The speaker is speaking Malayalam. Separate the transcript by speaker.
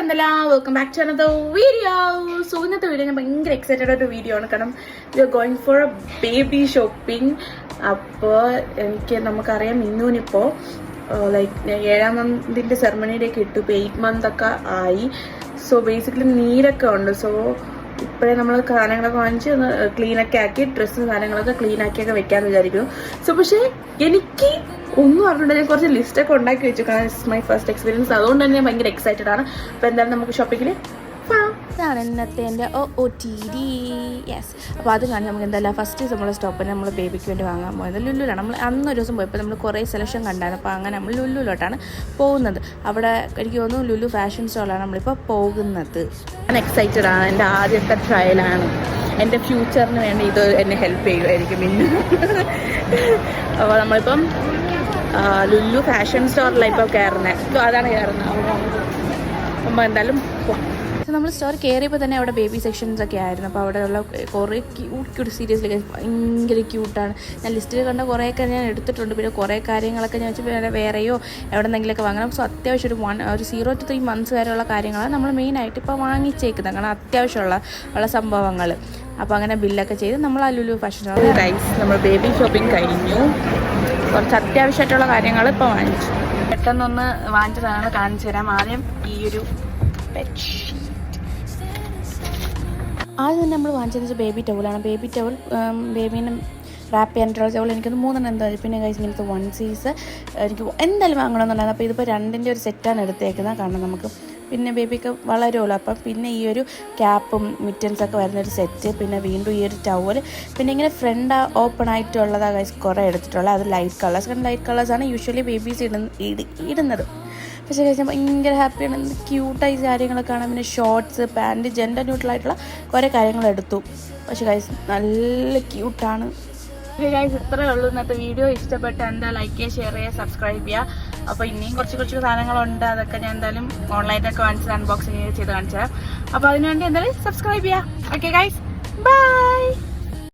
Speaker 1: welcome back to another video. So in this video, I'm excited about the video we are going for a baby shopping. Like 7 month ceremony 8 months so basically need a so clean dress clean so list it's my first experience. I'm excited. Shopping. OOTD. Yes. First is stop and baby Lulu selection Lulu fashion store. I'm excited and trial and the future help Lulu fashion store so we store carry baby sections cute seriously cute list so one 0 to 3 months main Lulu fashion guys baby shopping baby towel baby towel baby wrap and towel one season പിന്നെ ബേബിക്ക് വളരെ അപ്പം പിന്നെ ഈ ഒരു ക്യാപ്പും മിറ്റൻസ് ഒക്കെ വരുന്ന ഒരു സെറ്റ് പിന്നെ വീണ്ടും ഈ ഒരു ടവൽ പിന്നെ ഇങ്ങനെ ഫ്രണ്ട് ഓപ്പൺ ആയിട്ടുള്ളതാ ഗയ്സ് കുറേ എടുത്തിട്ടുള്ള അത് ലൈറ്റ് കളേഴ്സ് കാരണം ലൈറ്റ് കളേഴ്സ് ആണ് യൂഷ്വലി ബേബീസ് ഇടുന്നത് പക്ഷേ ഗയ്സ് ഭയങ്കര ഹാപ്പിയാണ് ക്യൂട്ടായി കാര്യങ്ങളൊക്കെ കാണാൻ പിന്നെ ഷോർട്സ് പാൻറ് ജെൻഡർ ന്യൂട്രൽ ആയിട്ടുള്ള കുറേ കാര്യങ്ങൾ എടുത്തു പക്ഷേ ഗയ്സ് നല്ല ക്യൂട്ടാണ് ഗയ്സ് ഇത്രയേ ഉള്ളൂ ഇന്നത്തെ വീഡിയോ ഇഷ്ടപ്പെട്ട എന്താ ലൈക്ക് ചെയ്യുക ഷെയർ ചെയ്യുക സബ്സ്ക്രൈബ് ചെയ്യുക അപ്പോൾ ഇനിയും കുറച്ച് സാധനങ്ങളുണ്ട് അതൊക്കെ ഞാൻ എന്തായാലും ഓൺലൈനിലൊക്കെ വാങ്ങിച്ചത് അൺബോക്സിങ് ചെയ്ത് കാണിച്ചു തരാം അപ്പോൾ അതിനുവേണ്ടി എന്തായാലും സബ്സ്ക്രൈബ് ചെയ്യുക ഓക്കെ ഗൈസ് ബൈ.